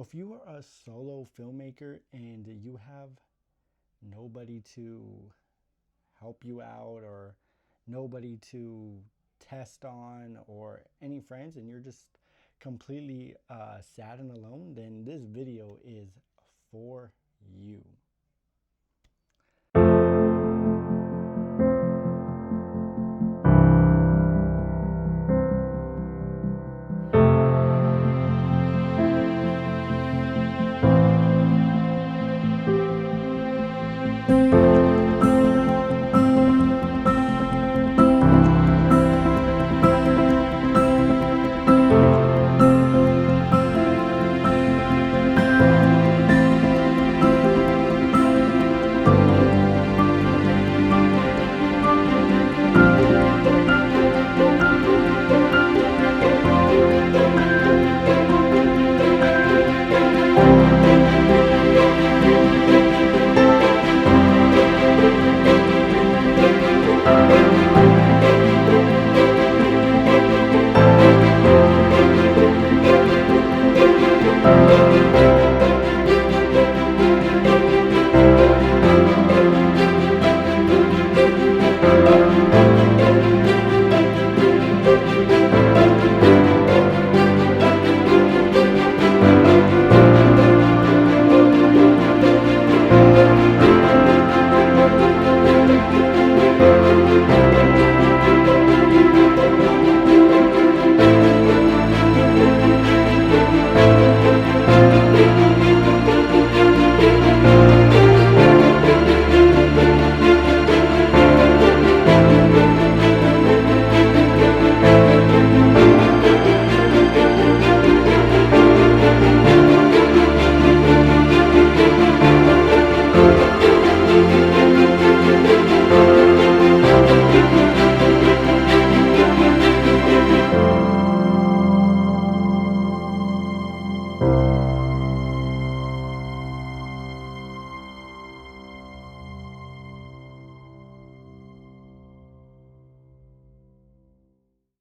If you are a solo filmmaker and you have nobody to help you out or nobody to test on or any friends and you're just completely sad and alone, then this video is for you.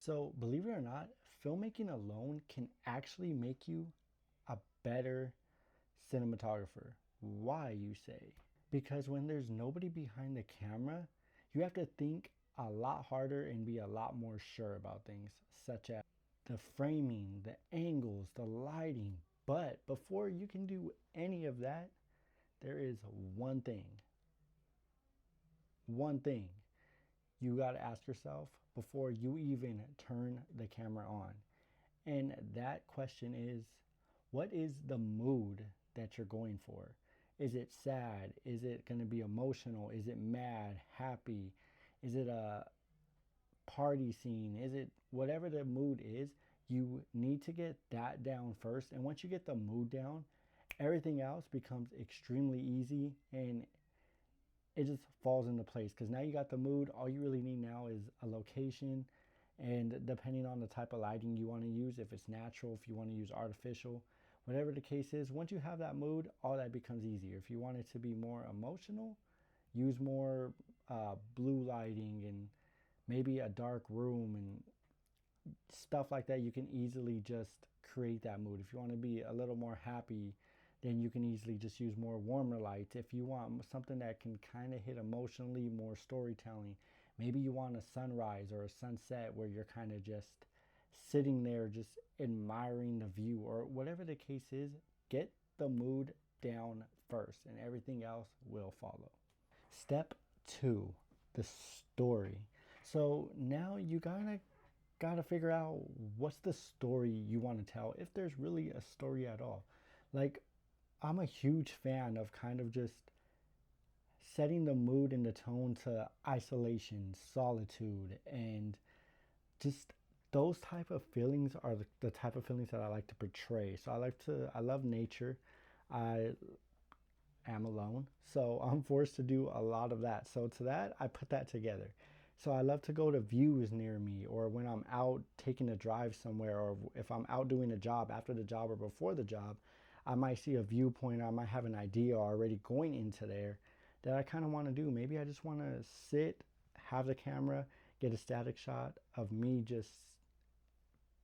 So, believe it or not, filmmaking alone can actually make you a better cinematographer. Why, you say? Because when there's nobody behind the camera, you have to think a lot harder and be a lot more sure about things, such as the framing, the angles, the lighting. But before you can do any of that, there is one thing you got to ask yourself before you even turn the camera on. And that question is, what is the mood that you're going for? Is it sad? Is it going to be emotional? Is it mad, happy? Is it a party scene? Is it whatever the mood is? You need to get that down first. And once you get the mood down, everything else becomes extremely easy and it just falls into place because now you got the mood. All you really need now is a location, and depending on the type of lighting you want to use, if it's natural, if you want to use artificial, whatever the case is, once you have that mood, all that becomes easier. If you want it to be more emotional, use more blue lighting and maybe a dark room and stuff like that. You can easily just create that mood. If you want to be a little more happy, then you can easily just use more warmer lights. If you want something that can kind of hit emotionally, more storytelling, maybe you want a sunrise or a sunset where you're kind of just sitting there just admiring the view or whatever the case is. Get the mood down first and everything else will follow. Step 2, the story. So now you gotta figure out what's the story you want to tell, if there's really a story at all. Like, I'm a huge fan of kind of just setting the mood and the tone to isolation, solitude, and just those type of feelings are the type of feelings that I like to portray. So I love nature. I am alone, so I'm forced to do a lot of that. So to that, I put that together. So I love to go to views near me, or when I'm out taking a drive somewhere, or if I'm out doing a job after the job or before the job, I might see a viewpoint, or I might have an idea already going into there that I kind of want to do. Maybe I just want to sit, have the camera, get a static shot of me just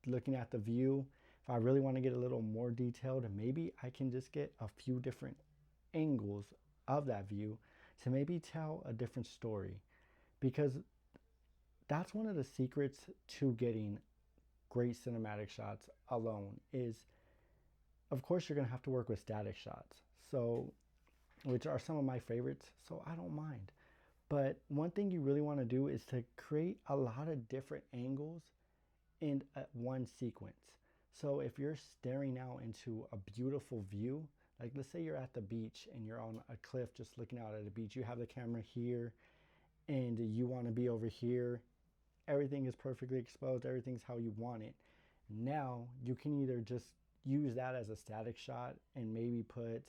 looking at the view, If I really want to get a little more detailed, maybe I can just get a few different angles of that view to maybe tell a different story. Because that's one of the secrets to getting great cinematic shots alone is, of course, you're going to have to work with static shots. So, which are some of my favorites, so I don't mind. But one thing you really want to do is to create a lot of different angles in one sequence. So if you're staring out into a beautiful view, like let's say you're at the beach and you're on a cliff just looking out at the beach, you have the camera here and you want to be over here, everything is perfectly exposed, everything's how you want it. Now you can either just use that as a static shot and maybe put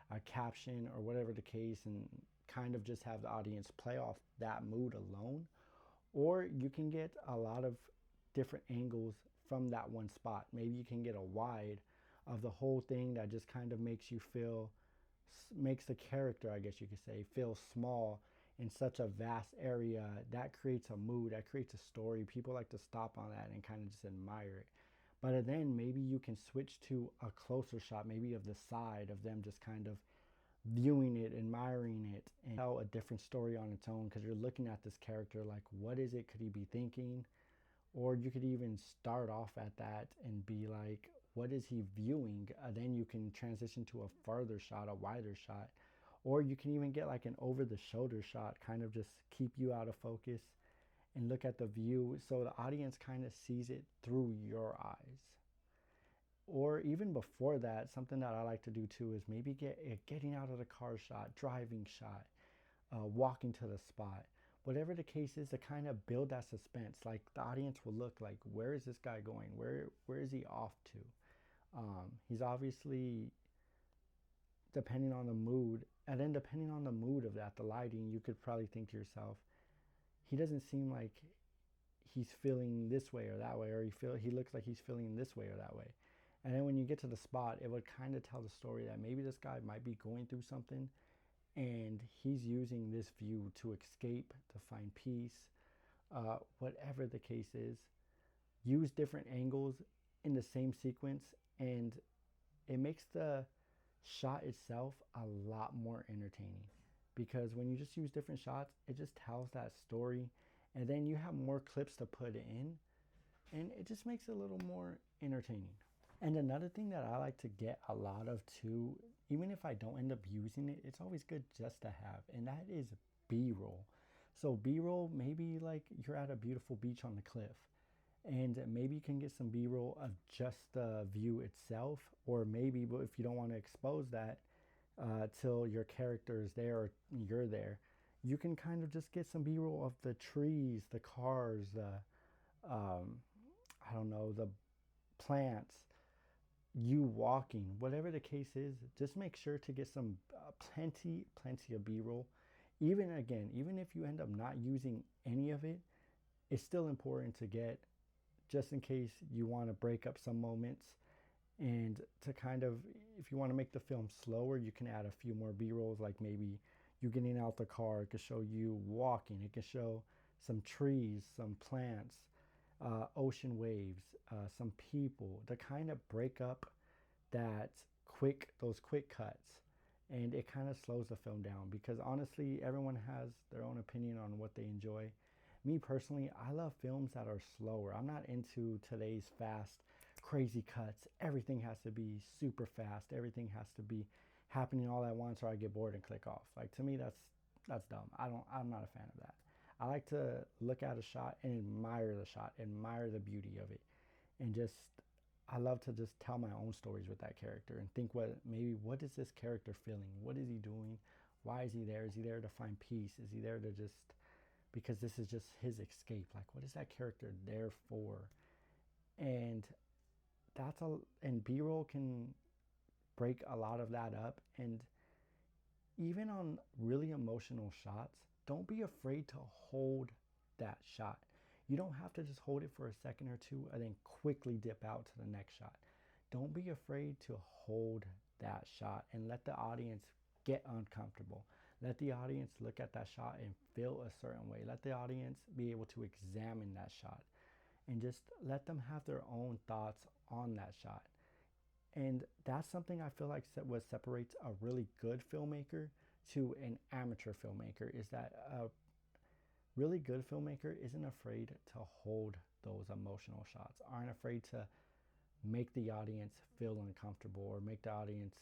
a caption or whatever the case and kind of just have the audience play off that mood alone, or you can get a lot of different angles from that one spot. Maybe you can get a wide of the whole thing that just kind of makes you feel, makes the character, I guess you could say, feel small in such a vast area. That creates a mood, that creates a story. People like to stop on that and kind of just admire it. But then maybe you can switch to a closer shot, maybe of the side of them just kind of viewing it, admiring it, and tell a different story on its own because you're looking at this character like, what is it? Could he be thinking? Or you could even start off at that and be like, what is he viewing? Then you can transition to a farther shot, a wider shot. Or you can even get like an over the shoulder shot, kind of just keep you out of focus and look at the view so the audience kind of sees it through your eyes. Or even before that, something that I like to do too is maybe getting out of the car shot, driving shot, walking to the spot. Whatever the case is, to kind of build that suspense. Like the audience will look like, where is this guy going? Where is he off to? He's obviously, depending on the mood, and then depending on the mood of that, the lighting, you could probably think to yourself, he doesn't seem like he's feeling this way or that way, or he looks like he's feeling this way or that way. And then when you get to the spot, it would kind of tell the story that maybe this guy might be going through something and he's using this view to escape, to find peace, whatever the case is. Use different angles in the same sequence, and it makes the shot itself a lot more entertaining. Because when you just use different shots, it just tells that story, and then you have more clips to put in, and it just makes it a little more entertaining. And another thing that I like to get a lot of too, even if I don't end up using it, it's always good just to have, and that is B-roll. So B-roll, maybe like you're at a beautiful beach on the cliff, and maybe you can get some B-roll of just the view itself, or maybe if you don't want to expose that till your character is there or you're there, you can kind of just get some B-roll of the trees, the cars, the I don't know, the plants, you walking, whatever the case is. Just make sure to get some plenty of B-roll. Even again, even if you end up not using any of it, it's still important to get, just in case you want to break up some moments, and to kind of, if you want to make the film slower, you can add a few more B-rolls, like maybe you getting out the car. It could show you walking, it could show some trees, some plants, ocean waves, some people, to kind of break up those quick cuts. And it kind of slows the film down, because honestly, everyone has their own opinion on what they enjoy. Me personally, I love films that are slower. I'm not into today's fast, crazy cuts. Everything has to be super fast. Everything has to be happening all at once, or I get bored and click off. Like, to me, that's dumb. I'm not a fan of that. I like to look at a shot and admire the shot, admire the beauty of it, and just, I love to just tell my own stories with that character and think, what is this character feeling? What is he doing? Why is he there? Is he there to find peace? Is he there to just, because this is just his escape? Like, what is that character there for? And and B-roll can break a lot of that up. And even on really emotional shots, don't be afraid to hold that shot. You don't have to just hold it for a second or two and then quickly dip out to the next shot. Don't be afraid to hold that shot and let the audience get uncomfortable. Let the audience look at that shot and feel a certain way. Let the audience be able to examine that shot. and just let them have their own thoughts on that shot. And that's something I feel like what separates a really good filmmaker to an amateur filmmaker, is that a really good filmmaker isn't afraid to hold those emotional shots, aren't afraid to make the audience feel uncomfortable or make the audience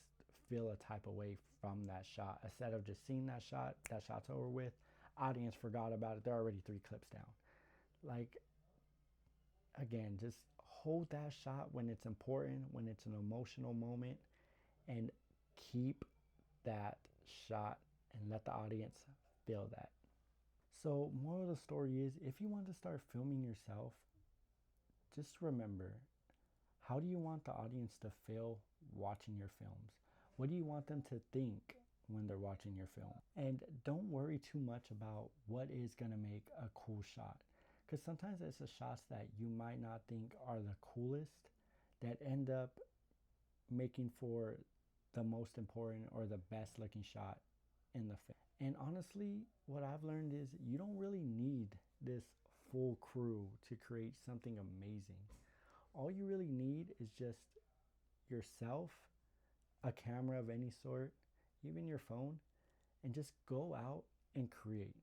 feel a type of way from that shot. Instead of just seeing that shot's over with, audience forgot about it, they're already 3 clips down. Like, again, just hold that shot when it's important, when it's an emotional moment, and keep that shot and let the audience feel that. So, moral of the story is, if you want to start filming yourself, just remember, how do you want the audience to feel watching your films? What do you want them to think when they're watching your film? And don't worry too much about what is going to make a cool shot, because sometimes it's the shots that you might not think are the coolest that end up making for the most important or the best looking shot in the film. And honestly, what I've learned is you don't really need this full crew to create something amazing. All you really need is just yourself, a camera of any sort, even your phone, and just go out and create.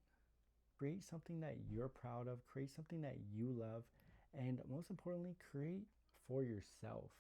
Create something that you're proud of, create something that you love, and most importantly, create for yourself.